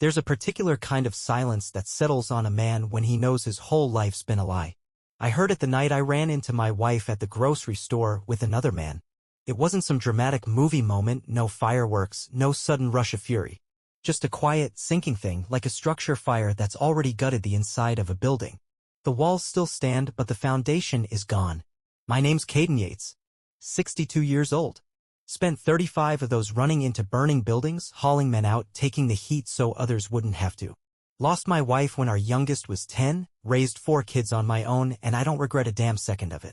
There's a particular kind of silence that settles on a man when he knows his whole life's been a lie. I heard it the night I ran into my wife at the grocery store with another man. It wasn't some dramatic movie moment, no fireworks, no sudden rush of fury. Just a quiet, sinking thing like a structure fire that's already gutted the inside of a building. The walls still stand, but the foundation is gone. My name's Caden Yates. 62 years old. Spent 35 of those running into burning buildings, hauling men out, taking the heat so others wouldn't have to. Lost my wife when our youngest was 10, raised 4 kids on my own, and I don't regret a damn second of it.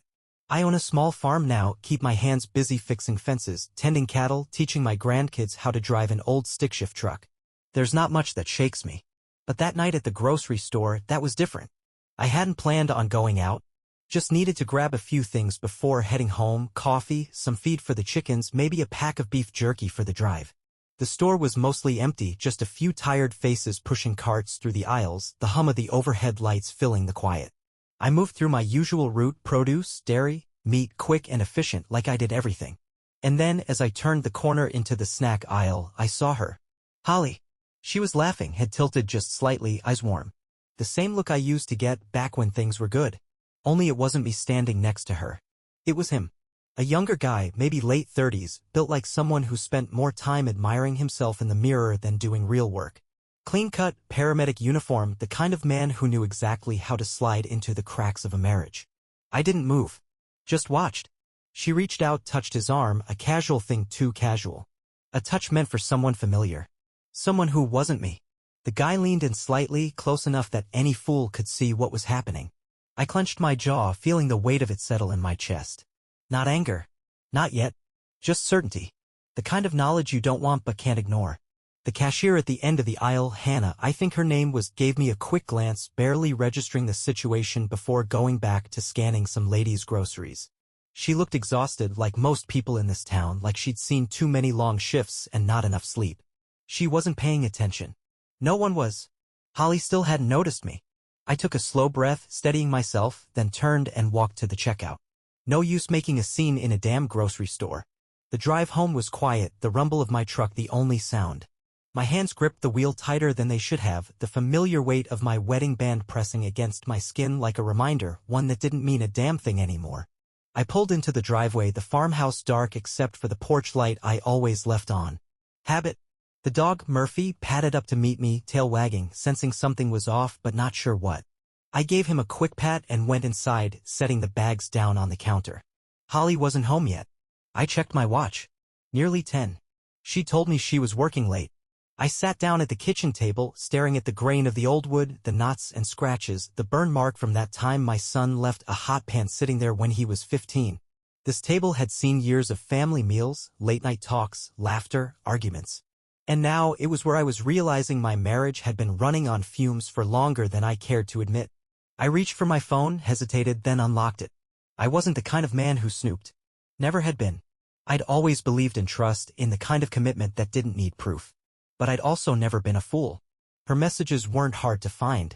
I own a small farm now, keep my hands busy fixing fences, tending cattle, teaching my grandkids how to drive an old stick-shift truck. There's not much that shakes me. But that night at the grocery store, that was different. I hadn't planned on going out. Just needed to grab a few things before heading home, coffee, some feed for the chickens, maybe a pack of beef jerky for the drive. The store was mostly empty, just a few tired faces pushing carts through the aisles, the hum of the overhead lights filling the quiet. I moved through my usual route, produce, dairy, meat, quick and efficient like I did everything. And then, as I turned the corner into the snack aisle, I saw her. Holly. She was laughing, head tilted just slightly, eyes warm. The same look I used to get back when things were good. Only it wasn't me standing next to her. It was him. A younger guy, maybe late 30s, built like someone who spent more time admiring himself in the mirror than doing real work. Clean-cut, paramedic uniform, the kind of man who knew exactly how to slide into the cracks of a marriage. I didn't move. Just watched. She reached out, touched his arm, a casual thing, too casual. A touch meant for someone familiar. Someone who wasn't me. The guy leaned in slightly, close enough that any fool could see what was happening. I clenched my jaw, feeling the weight of it settle in my chest. Not anger. Not yet. Just certainty. The kind of knowledge you don't want but can't ignore. The cashier at the end of the aisle, Hannah, I think her name was, gave me a quick glance, barely registering the situation before going back to scanning some ladies' groceries. She looked exhausted, like most people in this town, like she'd seen too many long shifts and not enough sleep. She wasn't paying attention. No one was. Holly still hadn't noticed me. I took a slow breath, steadying myself, then turned and walked to the checkout. No use making a scene in a damn grocery store. The drive home was quiet, the rumble of my truck the only sound. My hands gripped the wheel tighter than they should have, the familiar weight of my wedding band pressing against my skin like a reminder, one that didn't mean a damn thing anymore. I pulled into the driveway, the farmhouse dark except for the porch light I always left on. Habit. The dog, Murphy, padded up to meet me, tail wagging, sensing something was off but not sure what. I gave him a quick pat and went inside, setting the bags down on the counter. Holly wasn't home yet. I checked my watch. Nearly 10. She told me she was working late. I sat down at the kitchen table, staring at the grain of the old wood, the knots and scratches, the burn mark from that time my son left a hot pan sitting there when he was 15. This table had seen years of family meals, late-night talks, laughter, arguments. And now it was where I was realizing my marriage had been running on fumes for longer than I cared to admit. I reached for my phone, hesitated, then unlocked it. I wasn't the kind of man who snooped. Never had been. I'd always believed in trust, in the kind of commitment that didn't need proof. But I'd also never been a fool. Her messages weren't hard to find.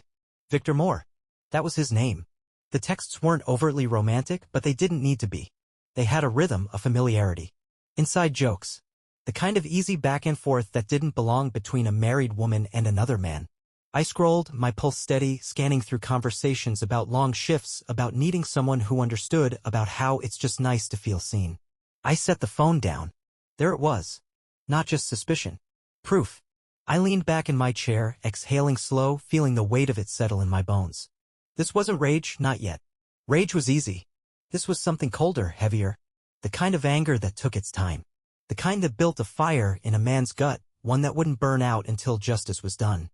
Victor Moore. That was his name. The texts weren't overtly romantic, but they didn't need to be. They had a rhythm, a familiarity. Inside jokes. The kind of easy back and forth that didn't belong between a married woman and another man. I scrolled, my pulse steady, scanning through conversations about long shifts, about needing someone who understood, about how it's just nice to feel seen. I set the phone down. There it was. Not just suspicion. Proof. I leaned back in my chair, exhaling slow, feeling the weight of it settle in my bones. This wasn't rage, not yet. Rage was easy. This was something colder, heavier. The kind of anger that took its time. The kind that built a fire in a man's gut, one that wouldn't burn out until justice was done.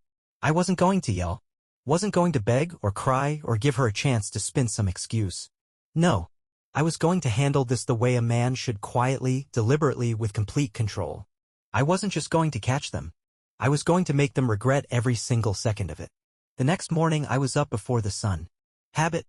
I wasn't going to yell. Wasn't going to beg or cry or give her a chance to spin some excuse. No. I was going to handle this the way a man should, quietly, deliberately, with complete control. I wasn't just going to catch them. I was going to make them regret every single second of it. The next morning I was up before the sun. Habit.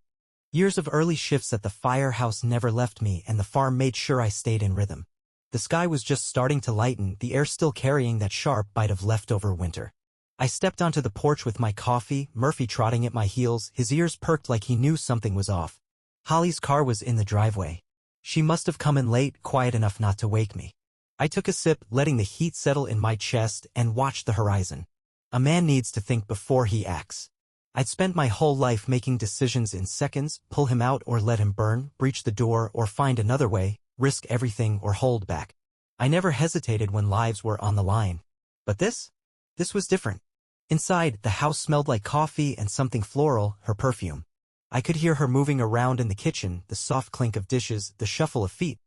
Years of early shifts at the firehouse never left me, and the farm made sure I stayed in rhythm. The sky was just starting to lighten, the air still carrying that sharp bite of leftover winter. I stepped onto the porch with my coffee, Murphy trotting at my heels, his ears perked like he knew something was off. Holly's car was in the driveway. She must have come in late, quiet enough not to wake me. I took a sip, letting the heat settle in my chest, and watched the horizon. A man needs to think before he acts. I'd spent my whole life making decisions in seconds, pull him out or let him burn, breach the door or find another way, risk everything or hold back. I never hesitated when lives were on the line. But this was different. Inside, the house smelled like coffee and something floral, her perfume. I could hear her moving around in the kitchen, the soft clink of dishes, the shuffle of feet.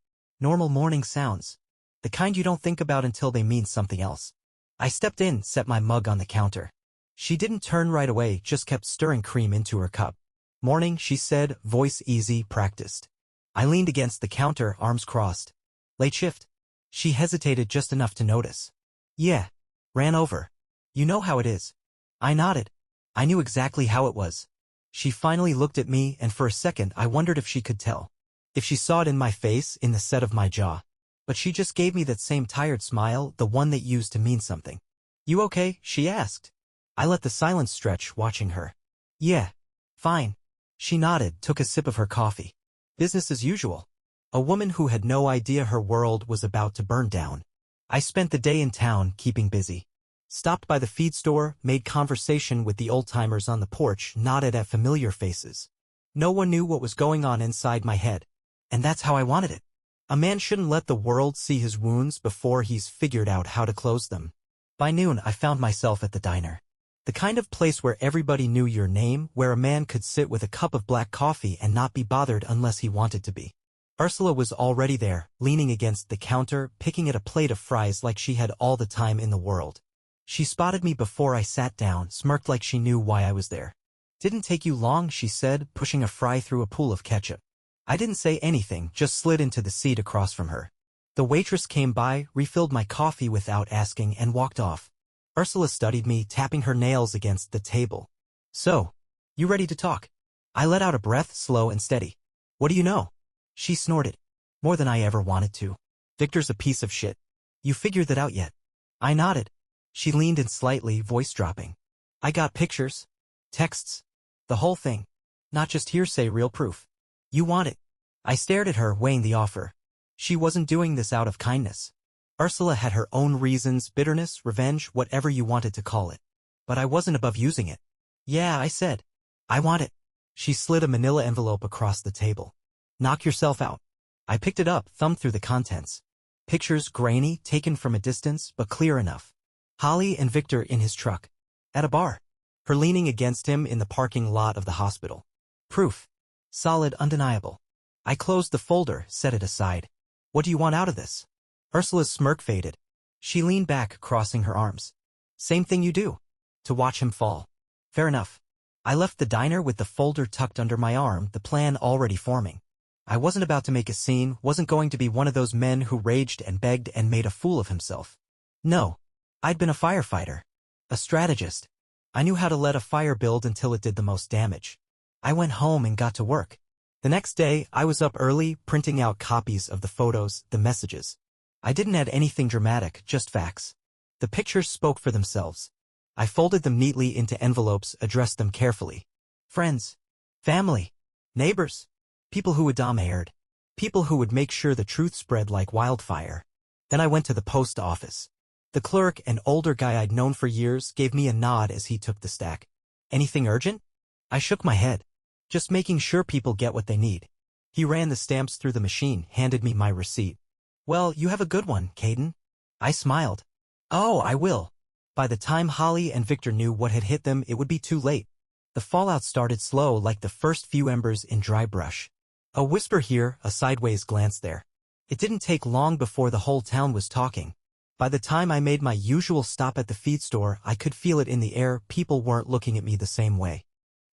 Normal morning sounds. The kind you don't think about until they mean something else. I stepped in, set my mug on the counter. She didn't turn right away, just kept stirring cream into her cup. Morning, she said, voice easy, practiced. I leaned against the counter, arms crossed. Late shift. She hesitated just enough to notice. Yeah. Ran over. You know how it is. I nodded. I knew exactly how it was. She finally looked at me, and for a second I wondered if she could tell. If she saw it in my face, in the set of my jaw. But she just gave me that same tired smile, the one that used to mean something. You okay? She asked. I let the silence stretch, watching her. Yeah. Fine. She nodded, took a sip of her coffee. Business as usual. A woman who had no idea her world was about to burn down. I spent the day in town, keeping busy. Stopped by the feed store, made conversation with the old-timers on the porch, nodded at familiar faces. No one knew what was going on inside my head. And that's how I wanted it. A man shouldn't let the world see his wounds before he's figured out how to close them. By noon, I found myself at the diner. The kind of place where everybody knew your name, where a man could sit with a cup of black coffee and not be bothered unless he wanted to be. Ursula was already there, leaning against the counter, picking at a plate of fries like she had all the time in the world. She spotted me before I sat down, smirked like she knew why I was there. Didn't take you long, she said, pushing a fry through a pool of ketchup. I didn't say anything, just slid into the seat across from her. The waitress came by, refilled my coffee without asking, and walked off. Ursula studied me, tapping her nails against the table. So, you ready to talk? I let out a breath, slow and steady. What do you know? She snorted. More than I ever wanted to. Victor's a piece of shit. You figured that out yet? I nodded. She leaned in slightly, voice dropping. I got pictures. Texts. The whole thing. Not just hearsay, real proof. You want it. I stared at her, weighing the offer. She wasn't doing this out of kindness. Ursula had her own reasons, bitterness, revenge, whatever you wanted to call it. But I wasn't above using it. Yeah, I said. I want it. She slid a manila envelope across the table. Knock yourself out. I picked it up, thumbed through the contents. Pictures grainy, taken from a distance, but clear enough. Holly and Victor in his truck. At a bar. Her leaning against him in the parking lot of the hospital. Proof. Solid, undeniable. I closed the folder, set it aside. What do you want out of this? Ursula's smirk faded. She leaned back, crossing her arms. Same thing you do. To watch him fall. Fair enough. I left the diner with the folder tucked under my arm, the plan already forming. I wasn't about to make a scene, wasn't going to be one of those men who raged and begged and made a fool of himself. No. I'd been a firefighter. A strategist. I knew how to let a fire build until it did the most damage. I went home and got to work. The next day, I was up early, printing out copies of the photos, the messages. I didn't add anything dramatic, just facts. The pictures spoke for themselves. I folded them neatly into envelopes, addressed them carefully. Friends. Family. Neighbors. People who would domineered. People who would make sure the truth spread like wildfire. Then I went to the post office. The clerk, an older guy I'd known for years, gave me a nod as he took the stack. Anything urgent? I shook my head. Just making sure people get what they need. He ran the stamps through the machine, handed me my receipt. Well, you have a good one, Caden. I smiled. Oh, I will. By the time Holly and Victor knew what had hit them, it would be too late. The fallout started slow, like the first few embers in dry brush. A whisper here, a sideways glance there. It didn't take long before the whole town was talking. By the time I made my usual stop at the feed store, I could feel it in the air. People weren't looking at me the same way.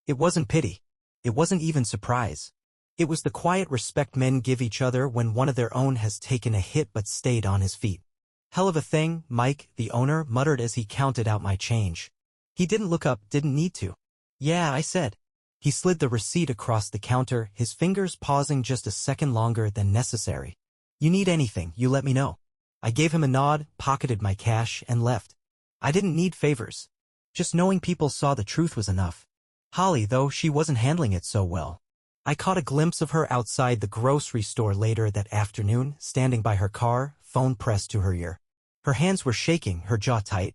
It wasn't pity. It wasn't even surprise. It was the quiet respect men give each other when one of their own has taken a hit but stayed on his feet. Hell of a thing, Mike, the owner, muttered as he counted out my change. He didn't look up, didn't need to. Yeah, I said. He slid the receipt across the counter, his fingers pausing just a second longer than necessary. You need anything, you let me know. I gave him a nod, pocketed my cash, and left. I didn't need favors. Just knowing people saw the truth was enough. Holly, though, she wasn't handling it so well. I caught a glimpse of her outside the grocery store later that afternoon, standing by her car, phone pressed to her ear. Her hands were shaking, her jaw tight.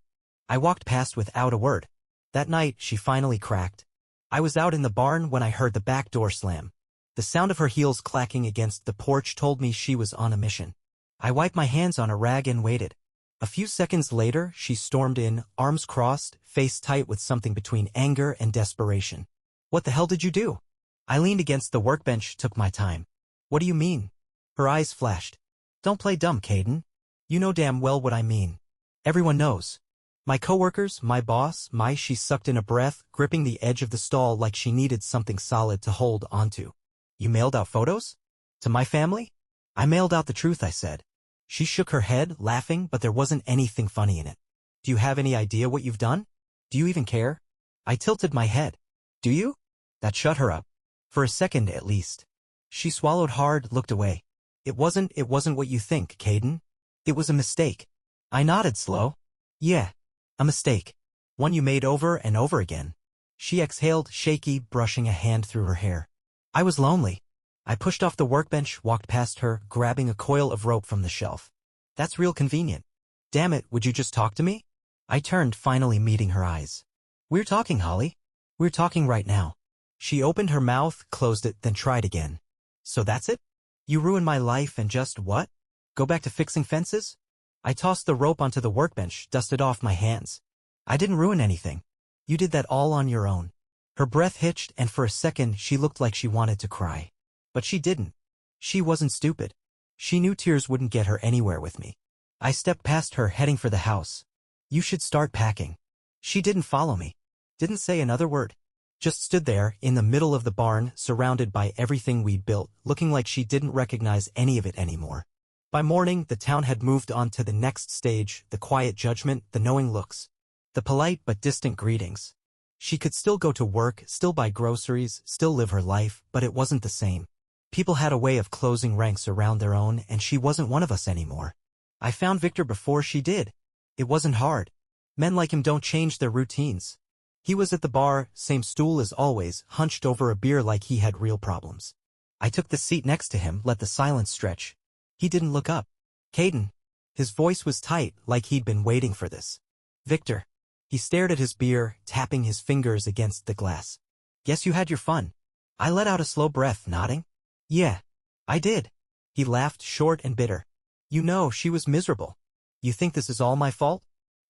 I walked past without a word. That night, she finally cracked. I was out in the barn when I heard the back door slam. The sound of her heels clacking against the porch told me she was on a mission. I wiped my hands on a rag and waited. A few seconds later, she stormed in, arms crossed, face tight with something between anger and desperation. "What the hell did you do?" I leaned against the workbench, took my time. "What do you mean?" Her eyes flashed. "Don't play dumb, Caden. You know damn well what I mean. Everyone knows. My coworkers, my boss, she sucked in a breath, gripping the edge of the stall like she needed something solid to hold onto. "You mailed out photos? To my family?" "I mailed out the truth," I said. She shook her head, laughing, but there wasn't anything funny in it. "Do you have any idea what you've done? Do you even care?" I tilted my head. "Do you?" That shut her up. For a second, at least. She swallowed hard, looked away. It wasn't what you think, Caden. It was a mistake." I nodded slow. "Yeah, a mistake. One you made over and over again." She exhaled, shaky, brushing a hand through her hair. "I was lonely." I pushed off the workbench, walked past her, grabbing a coil of rope from the shelf. "That's real convenient. Damn it, would you just talk to me?" I turned, finally meeting her eyes. "We're talking, Holly. We're talking right now." She opened her mouth, closed it, then tried again. "So that's it? You ruined my life and just what? Go back to fixing fences?" I tossed the rope onto the workbench, dusted off my hands. "I didn't ruin anything. You did that all on your own." Her breath hitched, and for a second she looked like she wanted to cry. But she didn't. She wasn't stupid. She knew tears wouldn't get her anywhere with me. I stepped past her, heading for the house. "You should start packing." She didn't follow me. Didn't say another word. Just stood there, in the middle of the barn, surrounded by everything we'd built, looking like she didn't recognize any of it anymore. By morning, the town had moved on to the next stage, the quiet judgment, the knowing looks. The polite but distant greetings. She could still go to work, still buy groceries, still live her life, but it wasn't the same. People had a way of closing ranks around their own, and she wasn't one of us anymore. I found Victor before she did. It wasn't hard. Men like him don't change their routines. He was at the bar, same stool as always, hunched over a beer like he had real problems. I took the seat next to him, let the silence stretch. He didn't look up. "Caden." His voice was tight, like he'd been waiting for this. "Victor." He stared at his beer, tapping his fingers against the glass. "Guess you had your fun." I let out a slow breath, nodding. "Yeah, I did." He laughed, short and bitter. "You know, she was miserable. You think this is all my fault?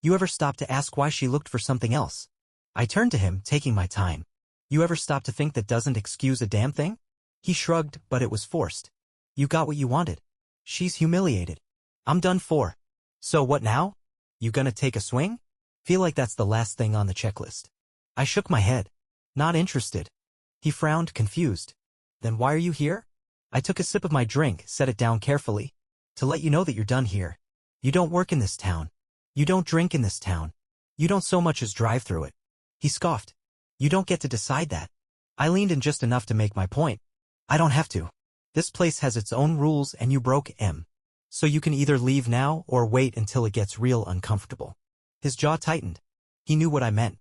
You ever stop to ask why she looked for something else?" I turned to him, taking my time. "You ever stop to think that doesn't excuse a damn thing?" He shrugged, but it was forced. "You got what you wanted. She's humiliated. I'm done for. So what now? You gonna take a swing?" "Feel like that's the last thing on the checklist." I shook my head. "Not interested." He frowned, confused. "Then why are you here?" I took a sip of my drink, set it down carefully. "To let you know that you're done here. You don't work in this town. You don't drink in this town. You don't so much as drive through it." He scoffed. "You don't get to decide that." I leaned in just enough to make my point. "I don't have to. This place has its own rules and you broke them. So you can either leave now or wait until it gets real uncomfortable." His jaw tightened. He knew what I meant.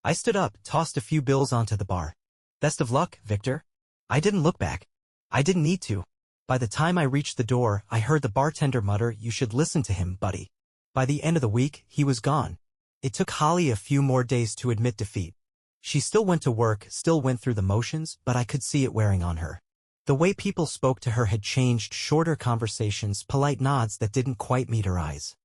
I stood up, tossed a few bills onto the bar. "Best of luck, Victor." I didn't look back. I didn't need to. By the time I reached the door, I heard the bartender mutter, "You should listen to him, buddy." By the end of the week, he was gone. It took Holly a few more days to admit defeat. She still went to work, still went through the motions, but I could see it wearing on her. The way people spoke to her had changed, shorter conversations, polite nods that didn't quite meet her eyes.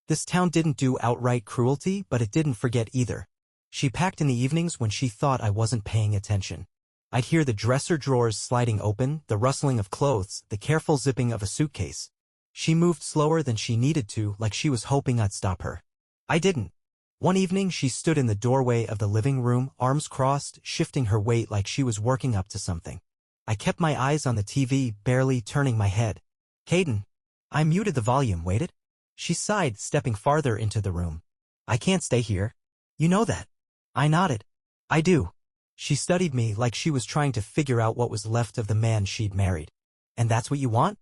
This town didn't do outright cruelty, but it didn't forget either. She packed in the evenings when she thought I wasn't paying attention. I'd hear the dresser drawers sliding open, the rustling of clothes, the careful zipping of a suitcase. She moved slower than she needed to, like she was hoping I'd stop her. I didn't. One evening she stood in the doorway of the living room, arms crossed, shifting her weight like she was working up to something. I kept my eyes on the TV, barely turning my head. "Caden." I muted the volume, waited. She sighed, stepping farther into the room. "I can't stay here. You know that." I nodded. "I do." She studied me like she was trying to figure out what was left of the man she'd married. "And that's what you want?"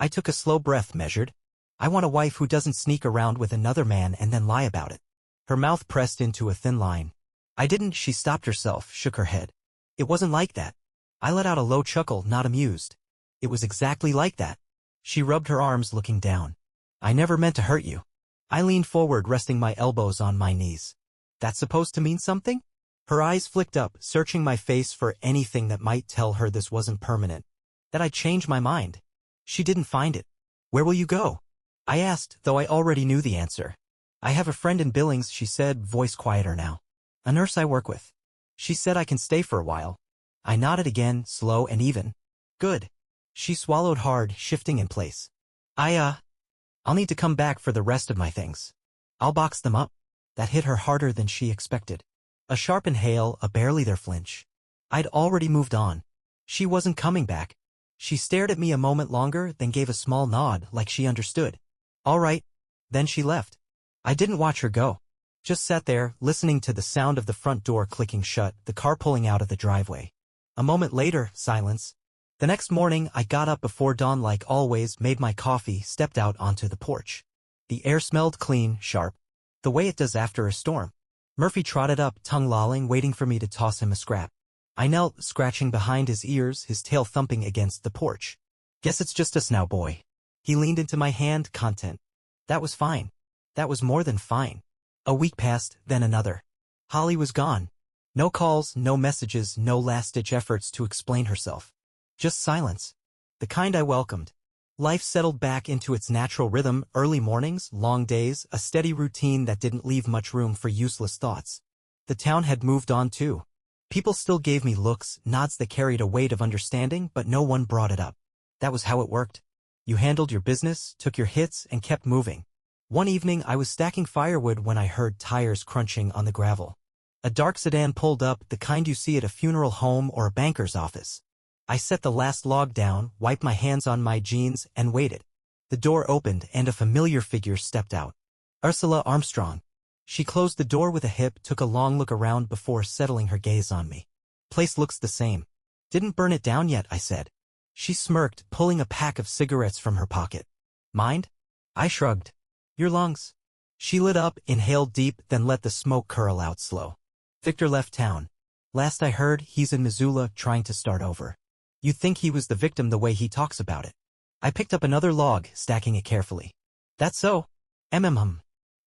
I took a slow breath, measured. "I want a wife who doesn't sneak around with another man and then lie about it." Her mouth pressed into a thin line. "I didn't." She stopped herself, shook her head. "It wasn't like that." I let out a low chuckle, not amused. "It was exactly like that." She rubbed her arms, looking down. "I never meant to hurt you." I leaned forward, resting my elbows on my knees. That's supposed to mean something? Her eyes flicked up, searching my face for anything that might tell her this wasn't permanent, that I'd changed my mind. She didn't find it. Where will you go? I asked, though I already knew the answer. I have a friend in Billings, she said, voice quieter now. A nurse I work with. She said I can stay for a while. I nodded again, slow and even. Good. She swallowed hard, shifting in place. I'll need to come back for the rest of my things. I'll box them up. That hit her harder than she expected. A sharp inhale, a barely there flinch. I'd already moved on. She wasn't coming back. She stared at me a moment longer, then gave a small nod, like she understood. All right. Then she left. I didn't watch her go. Just sat there, listening to the sound of the front door clicking shut, the car pulling out of the driveway. A moment later, silence. The next morning, I got up before dawn like always, made my coffee, stepped out onto the porch. The air smelled clean, sharp. The way it does after a storm. Murphy trotted up, tongue lolling, waiting for me to toss him a scrap. I knelt, scratching behind his ears, his tail thumping against the porch. Guess it's just us now, boy. He leaned into my hand, content. That was fine. That was more than fine. A week passed, then another. Holly was gone. No calls, no messages, no last-ditch efforts to explain herself. Just silence. The kind I welcomed. Life settled back into its natural rhythm, early mornings, long days, a steady routine that didn't leave much room for useless thoughts. The town had moved on too. People still gave me looks, nods that carried a weight of understanding, but no one brought it up. That was how it worked. You handled your business, took your hits, and kept moving. One evening I was stacking firewood when I heard tires crunching on the gravel. A dark sedan pulled up, the kind you see at a funeral home or a banker's office. I set the last log down, wiped my hands on my jeans, and waited. The door opened and a familiar figure stepped out. Ursula Armstrong. She closed the door with a hip, took a long look around before settling her gaze on me. Place looks the same. Didn't burn it down yet, I said. She smirked, pulling a pack of cigarettes from her pocket. Mind? I shrugged. Your lungs. She lit up, inhaled deep, then let the smoke curl out slow. Victor left town. Last I heard, he's in Missoula trying to start over. You'd think he was the victim the way he talks about it. I picked up another log, stacking it carefully. That's so.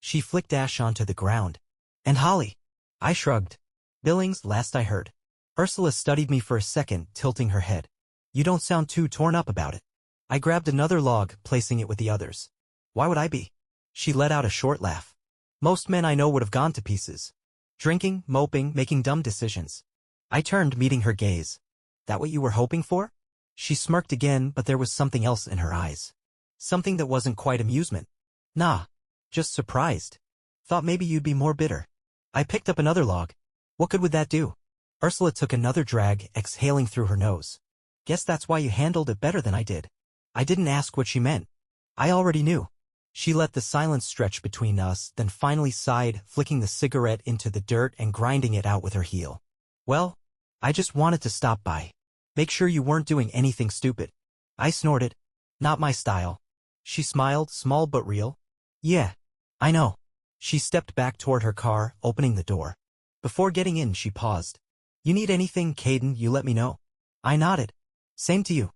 She flicked ash onto the ground. And Holly? I shrugged. Billings, last I heard. Ursula studied me for a second, tilting her head. You don't sound too torn up about it. I grabbed another log, placing it with the others. Why would I be? She let out a short laugh. Most men I know would have gone to pieces. Drinking, moping, making dumb decisions. I turned, meeting her gaze. That what you were hoping for? She smirked again, but there was something else in her eyes. Something that wasn't quite amusement. Nah. Just surprised. Thought maybe you'd be more bitter. I picked up another log. What good would that do? Ursula took another drag, exhaling through her nose. Guess that's why you handled it better than I did. I didn't ask what she meant. I already knew. She let the silence stretch between us, then finally sighed, flicking the cigarette into the dirt and grinding it out with her heel. Well, I just wanted to stop by. Make sure you weren't doing anything stupid. I snorted. Not my style. She smiled, small but real. Yeah, I know. She stepped back toward her car, opening the door. Before getting in, she paused. You need anything, Caden, you let me know. I nodded. Same to you.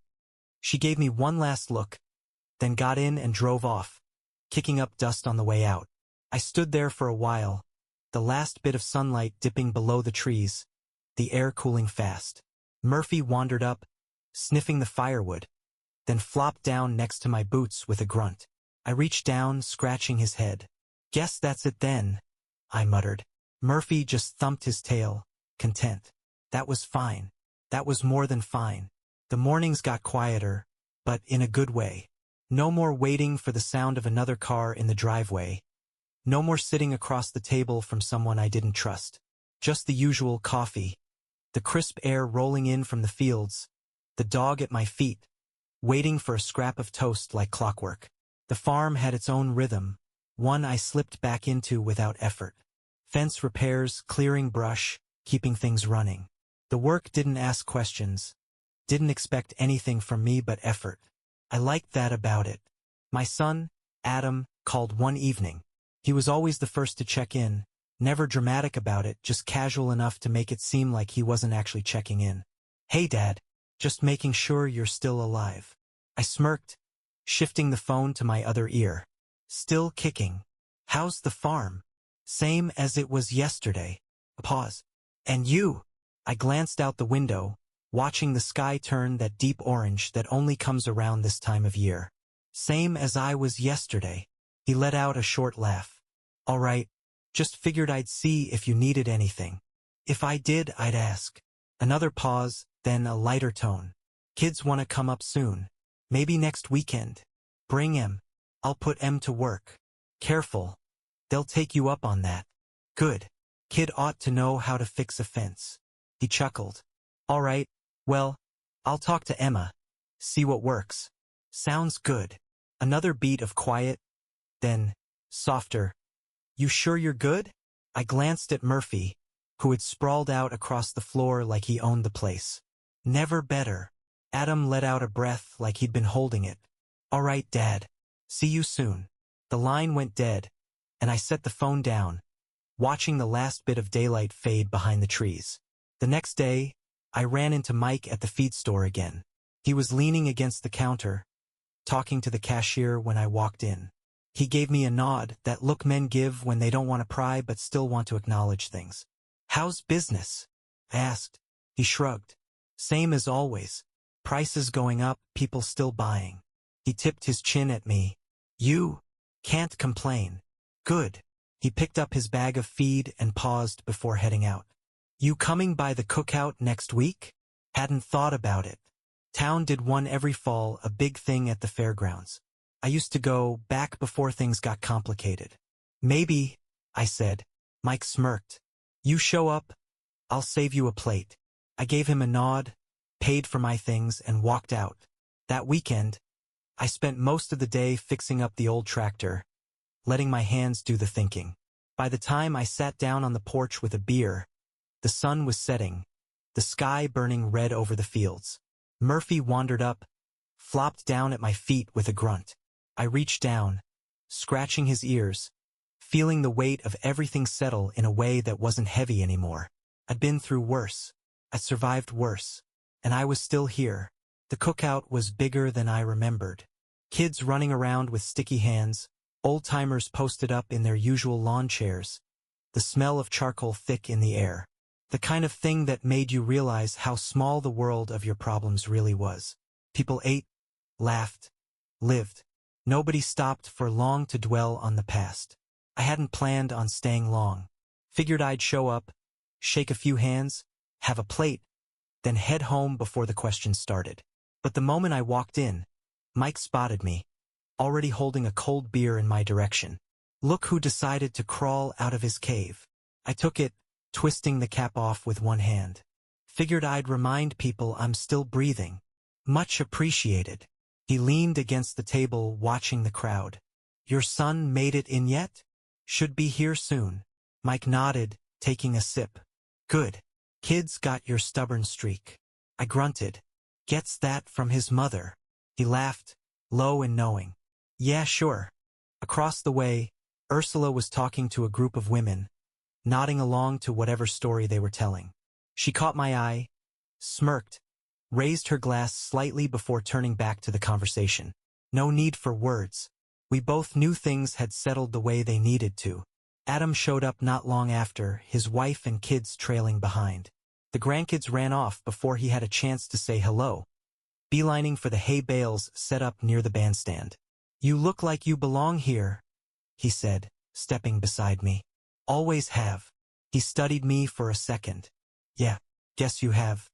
She gave me one last look, then got in and drove off, kicking up dust on the way out. I stood there for a while, the last bit of sunlight dipping below the trees, the air cooling fast. Murphy wandered up, sniffing the firewood, then flopped down next to my boots with a grunt. I reached down, scratching his head. Guess that's it then, I muttered. Murphy just thumped his tail, content. That was fine. That was more than fine. The mornings got quieter, but in a good way. No more waiting for the sound of another car in the driveway. No more sitting across the table from someone I didn't trust. Just the usual coffee. The crisp air rolling in from the fields. The dog at my feet, waiting for a scrap of toast like clockwork. The farm had its own rhythm, one I slipped back into without effort. Fence repairs, clearing brush, keeping things running. The work didn't ask questions, didn't expect anything from me but effort. I liked that about it. My son, Adam, called one evening. He was always the first to check in, never dramatic about it, just casual enough to make it seem like he wasn't actually checking in. Hey, Dad, just making sure you're still alive. I smirked, shifting the phone to my other ear. Still kicking. How's the farm? Same as it was yesterday. A pause. And you? I glanced out the window, watching the sky turn that deep orange that only comes around this time of year. Same as I was yesterday. He let out a short laugh. All right, just figured I'd see if you needed anything. If I did, I'd ask. Another pause, then a lighter tone. Kids want to come up soon. Maybe next weekend. Bring em. I'll put em to work. Careful. They'll take you up on that. Good. Kid ought to know how to fix a fence. He chuckled. All right, well, I'll talk to Emma. See what works. Sounds good. Another beat of quiet, then, softer. You sure you're good? I glanced at Murphy, who had sprawled out across the floor like he owned the place. Never better. Adam let out a breath like he'd been holding it. All right, Dad. See you soon. The line went dead, and I set the phone down, watching the last bit of daylight fade behind the trees. The next day, I ran into Mike at the feed store again. He was leaning against the counter, talking to the cashier when I walked in. He gave me a nod, that look men give when they don't want to pry but still want to acknowledge things. How's business? I asked. He shrugged. Same as always. Prices going up, people still buying. He tipped his chin at me. You can't complain. Good. He picked up his bag of feed and paused before heading out. You coming by the cookout next week? Hadn't thought about it. Town did one every fall, a big thing at the fairgrounds. I used to go back before things got complicated. Maybe, I said. Mike smirked. You show up, I'll save you a plate. I gave him a nod, paid for my things, and walked out. That weekend, I spent most of the day fixing up the old tractor, letting my hands do the thinking. By the time I sat down on the porch with a beer, the sun was setting, the sky burning red over the fields. Murphy wandered up, flopped down at my feet with a grunt. I reached down, scratching his ears, feeling the weight of everything settle in a way that wasn't heavy anymore. I'd been through worse. I'd survived worse. And I was still here. The cookout was bigger than I remembered. Kids running around with sticky hands, old-timers posted up in their usual lawn chairs, the smell of charcoal thick in the air. The kind of thing that made you realize how small the world of your problems really was. People ate, laughed, lived. Nobody stopped for long to dwell on the past. I hadn't planned on staying long. Figured I'd show up, shake a few hands, have a plate, then head home before the questions started. But the moment I walked in, Mike spotted me, already holding a cold beer in my direction. Look who decided to crawl out of his cave. I took it, twisting the cap off with one hand. Figured I'd remind people I'm still breathing. Much appreciated. He leaned against the table, watching the crowd. Your son made it in yet? Should be here soon. Mike nodded, taking a sip. Good. Kid's got your stubborn streak. I grunted. Gets that from his mother. He laughed, low and knowing. Yeah, sure. Across the way, Ursula was talking to a group of women, nodding along to whatever story they were telling. She caught my eye, smirked, raised her glass slightly before turning back to the conversation. No need for words. We both knew things had settled the way they needed to. Adam showed up not long after, his wife and kids trailing behind. The grandkids ran off before he had a chance to say hello, beelining for the hay bales set up near the bandstand. You look like you belong here, he said, stepping beside me. Always have. He studied me for a second. Yeah, guess you have.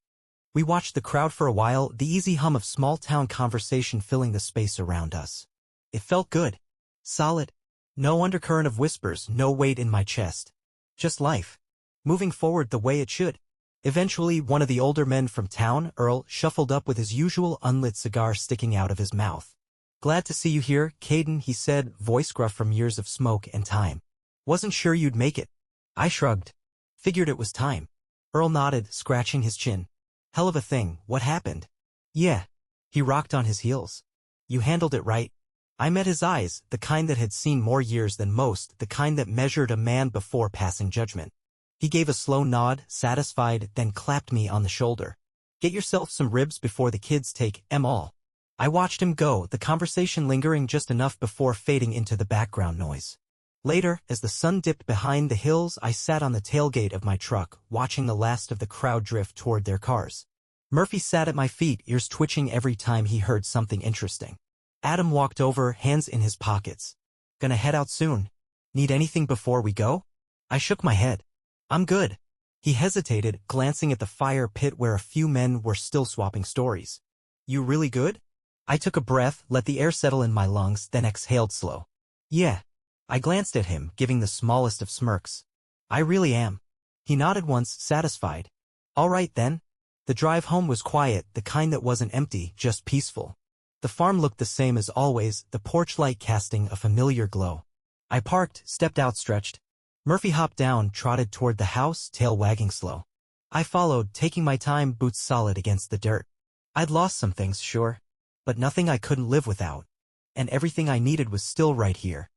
We watched the crowd for a while, the easy hum of small-town conversation filling the space around us. It felt good. Solid. No undercurrent of whispers, no weight in my chest. Just life. Moving forward the way it should. Eventually, one of the older men from town, Earl, shuffled up with his usual unlit cigar sticking out of his mouth. Glad to see you here, Caden, he said, voice gruff from years of smoke and time. Wasn't sure you'd make it. I shrugged. Figured it was time. Earl nodded, scratching his chin. Hell of a thing, what happened? Yeah. He rocked on his heels. You handled it right. I met his eyes, the kind that had seen more years than most, the kind that measured a man before passing judgment. He gave a slow nod, satisfied, then clapped me on the shoulder. Get yourself some ribs before the kids take 'em all. I watched him go, the conversation lingering just enough before fading into the background noise. Later, as the sun dipped behind the hills, I sat on the tailgate of my truck, watching the last of the crowd drift toward their cars. Murphy sat at my feet, ears twitching every time he heard something interesting. Adam walked over, hands in his pockets. Gonna head out soon. Need anything before we go? I shook my head. I'm good. He hesitated, glancing at the fire pit where a few men were still swapping stories. You really good? I took a breath, let the air settle in my lungs, then exhaled slow. Yeah. I glanced at him, giving the smallest of smirks. I really am. He nodded once, satisfied. All right then. The drive home was quiet, the kind that wasn't empty, just peaceful. The farm looked the same as always, the porch light casting a familiar glow. I parked, stepped outstretched. Murphy hopped down, trotted toward the house, tail wagging slow. I followed, taking my time, boots solid against the dirt. I'd lost some things, sure. But nothing I couldn't live without. And everything I needed was still right here.